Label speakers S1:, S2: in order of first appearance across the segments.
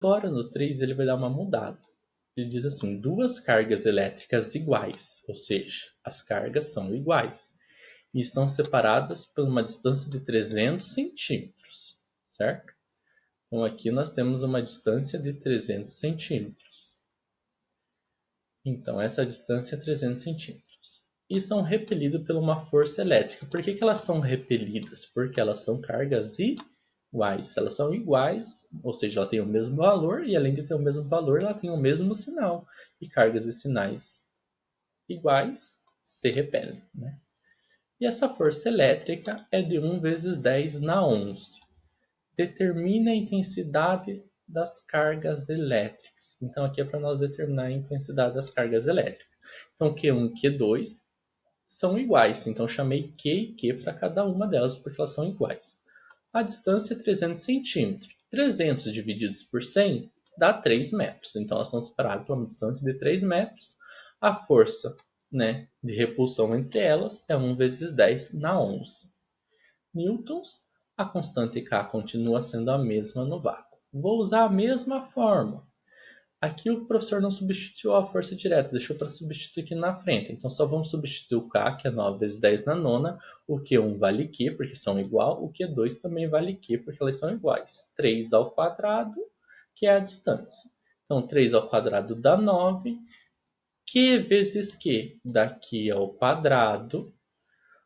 S1: Agora no 3 ele vai dar uma mudada. Ele diz assim, duas cargas elétricas iguais, ou seja, as cargas são iguais e estão separadas por uma distância de 300 centímetros, certo? Então aqui nós temos uma distância de 300 centímetros. Então essa distância é 300 centímetros. E são repelidas por uma força elétrica. Por que elas são repelidas? Porque elas são cargas iguais. Elas são iguais, ou seja, ela tem o mesmo valor e além de ter o mesmo valor, ela tem o mesmo sinal. E cargas e sinais iguais se repelem, né? E essa força elétrica é de 1 vezes 10 na 11. Determina a intensidade das cargas elétricas. Então aqui é para nós determinar a intensidade das cargas elétricas. Então Q1 e Q2 são iguais, então chamei Q e Q para cada uma delas porque elas são iguais. A distância é 300 centímetros. 300 divididos por 100 dá 3 metros. Então elas são separadas por uma distância de 3 metros. A força, né, de repulsão entre elas é 1 vezes 10 na 11 newtons. A constante K continua sendo a mesma no vácuo. Vou usar a mesma fórmula. Aqui o professor não substituiu a força direta, deixou para substituir aqui na frente. Então só vamos substituir o K, que é 9 vezes 10 na nona. O Q1 vale Q, porque são igual. O Q2 também vale Q, porque elas são iguais. 3 ao quadrado, que é a distância. Então 3 ao quadrado dá 9. Q vezes Q dá Q ao quadrado.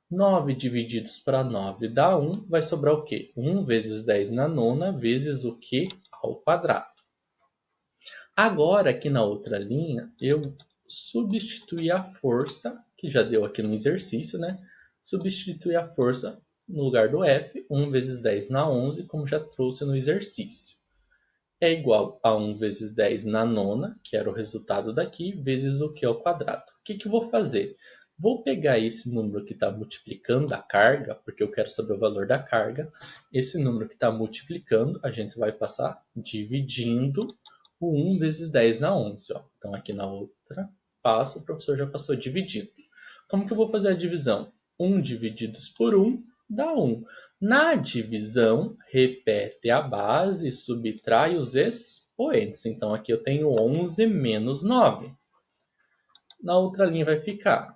S1: 9 divididos para 9 dá 1. Vai sobrar o quê? 1 vezes 10 na nona vezes o Q ao quadrado. Agora, aqui na outra linha, eu substituí a força, que já deu aqui no exercício, né? Substituí a força no lugar do F, 1 vezes 10 na 11, como já trouxe no exercício. É igual a 1 vezes 10 na nona, que era o resultado daqui, vezes o Q ao quadrado. O que eu vou fazer? Vou pegar esse número que está multiplicando a carga, porque eu quero saber o valor da carga. Esse número que está multiplicando, a gente vai passar dividindo o 1 vezes 10 na 11. Ó. Então aqui na outra passo, o professor já passou dividindo. Como que eu vou fazer a divisão? 1 divididos por 1 dá 1. Na divisão, repete a base e subtrai os expoentes. Então aqui eu tenho 11 menos 9. Na outra linha vai ficar.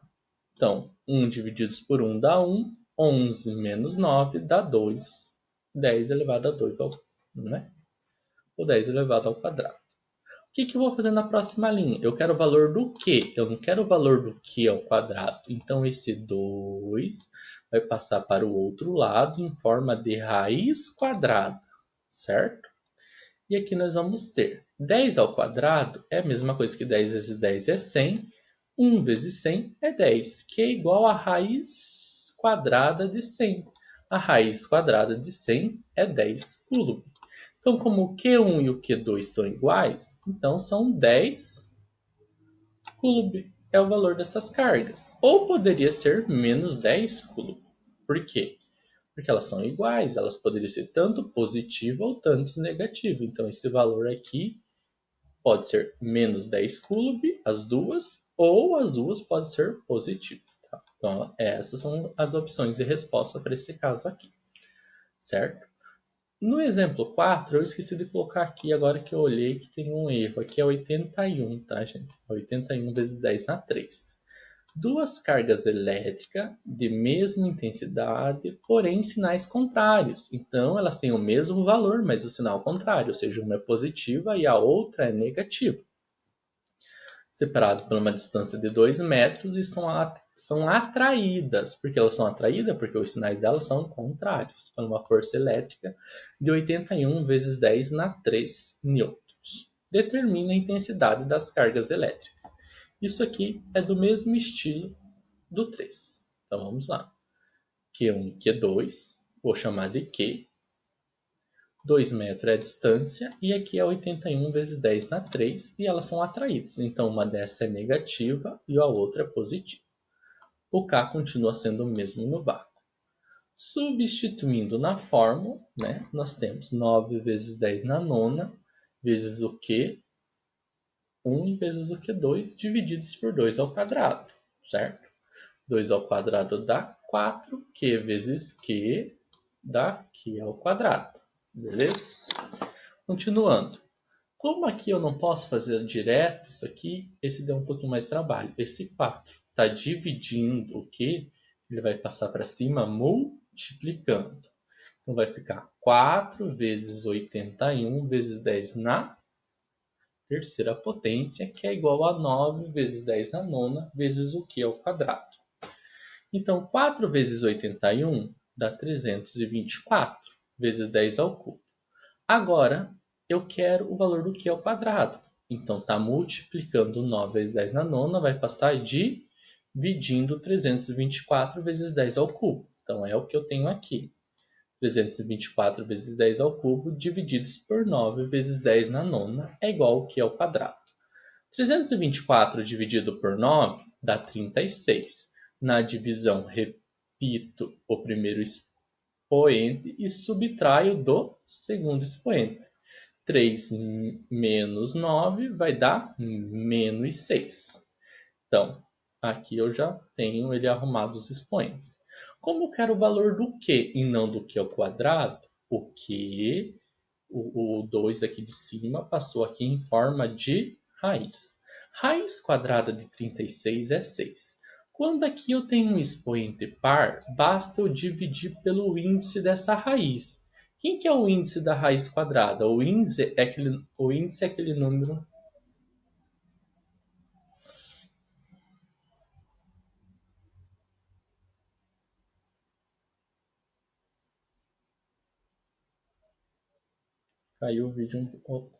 S1: Então, 1 divididos por 1 dá 1. 11 menos 9 dá 2. 10 elevado a 2 ao, né? O 10 elevado ao quadrado. O que eu vou fazer na próxima linha? Eu quero o valor do Q. Eu não quero o valor do Q ao quadrado. Então, esse 2 vai passar para o outro lado em forma de raiz quadrada, certo? E aqui nós vamos ter 10 ao quadrado é a mesma coisa que 10 vezes 10 é 100. 1 vezes 100 é 10, que é igual a raiz quadrada de 100. A raiz quadrada de 100 é 10 coulomb. Então, como o Q1 e o Q2 são iguais, então são 10 coulomb. É o valor dessas cargas. Ou poderia ser menos 10 coulomb. Por quê? Porque elas são iguais, elas poderiam ser tanto positiva ou tanto negativa. Então, esse valor aqui pode ser menos 10 coulomb, as duas, ou as duas podem ser positivas. Tá? Então, essas são as opções de resposta para esse caso aqui, certo? No exemplo 4, eu esqueci de colocar aqui, agora que eu olhei que tem um erro. Aqui é 81, tá, gente? 81 vezes 10 na 3. Duas cargas elétricas de mesma intensidade, porém sinais contrários. Então, elas têm o mesmo valor, mas o sinal contrário, ou seja, uma é positiva e a outra é negativa. Separado por uma distância de 2 metros e são atraídas. Por que elas são atraídas? Porque os sinais delas são contrários. Então, uma força elétrica de 81 vezes 10 na 3 newtons. Determina a intensidade das cargas elétricas. Isso aqui é do mesmo estilo do 3. Então, vamos lá. Q1 e Q2, vou chamar de Q. 2 metros é a distância e aqui é 81 vezes 10 na 3 e elas são atraídas. Então, uma dessa é negativa e a outra é positiva. O K continua sendo o mesmo no vácuo. Substituindo na fórmula, né, nós temos 9 vezes 10 na nona vezes o Q, 1 vezes o Q2 divididos por 2 ao quadrado, certo? 2 ao quadrado dá 4, Q vezes Q dá Q ao quadrado, beleza? Continuando. Como aqui eu não posso fazer direto isso aqui, esse deu um pouquinho mais de trabalho. Esse 4 está dividindo o que? Ele vai passar para cima multiplicando. Então vai ficar 4 vezes 81 vezes 10 na terceira potência, que é igual a 9 vezes 10 na nona, vezes o que ao quadrado. Então, 4 vezes 81 dá 324, vezes 10 ao cubo. Agora, eu quero o valor do que ao quadrado. Então, está multiplicando 9 vezes 10 na nona, vai passar dividindo 324 vezes 10 ao cubo. Então, é o que eu tenho aqui. 324 vezes 10 ao cubo divididos por 9 vezes 10 na nona é igual ao que ao quadrado. 324 dividido por 9 dá 36. Na divisão, repito o primeiro expoente e subtraio do segundo expoente. 3 menos 9 vai dar menos 6. Então, aqui eu já tenho ele arrumado os expoentes. Como eu quero o valor do q e não do q ao quadrado, o q, o 2 aqui de cima, passou aqui em forma de raiz. Raiz quadrada de 36 é 6. Quando aqui eu tenho um expoente par, basta eu dividir pelo índice dessa raiz. Quem que é o índice da raiz quadrada? O índice é aquele número. Caiu o vídeo um pouco.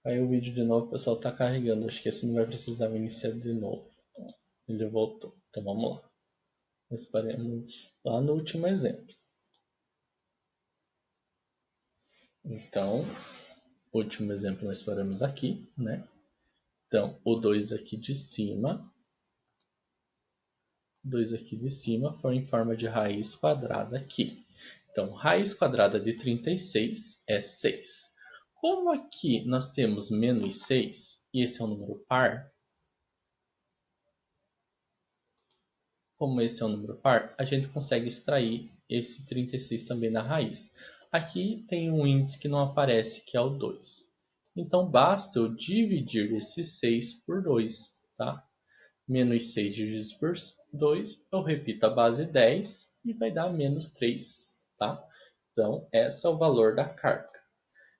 S1: Caiu o vídeo de novo, o pessoal está carregando. Acho que assim não vai precisar iniciar de novo. Ele voltou. Então vamos lá. Nós paramos lá no último exemplo. Então, último exemplo nós paramos aqui, né? Então, o 2 aqui de cima, 2 aqui de cima foi em forma de raiz quadrada aqui. Então, raiz quadrada de 36 é 6. Como aqui nós temos menos 6, e esse é um número par, como esse é um número par, a gente consegue extrair esse 36 também na raiz. Aqui tem um índice que não aparece, que é o 2. Então, basta eu dividir esse 6 por 2, tá? Menos 6 dividido por 2, eu repito a base 10 e vai dar menos 3, tá? Então, esse é o valor da carga.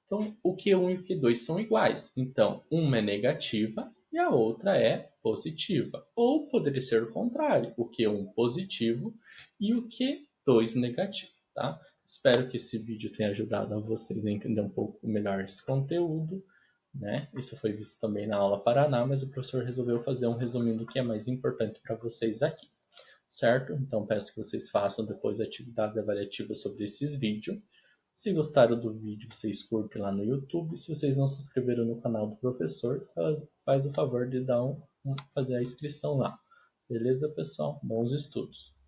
S1: Então, o Q1 e o Q2 são iguais. Então, uma é negativa e a outra é positiva. Ou poderia ser o contrário, o Q1 positivo e o Q2 negativo, tá? Espero que esse vídeo tenha ajudado a vocês a entender um pouco melhor esse conteúdo, né? Isso foi visto também na aula Paraná, mas o professor resolveu fazer um resuminho do que é mais importante para vocês aqui, certo? Então, peço que vocês façam depois atividades avaliativas sobre esses vídeos. Se gostaram do vídeo, vocês curtem lá no YouTube. Se vocês não se inscreveram no canal do professor, faz o favor de fazer a inscrição lá. Beleza, pessoal? Bons estudos!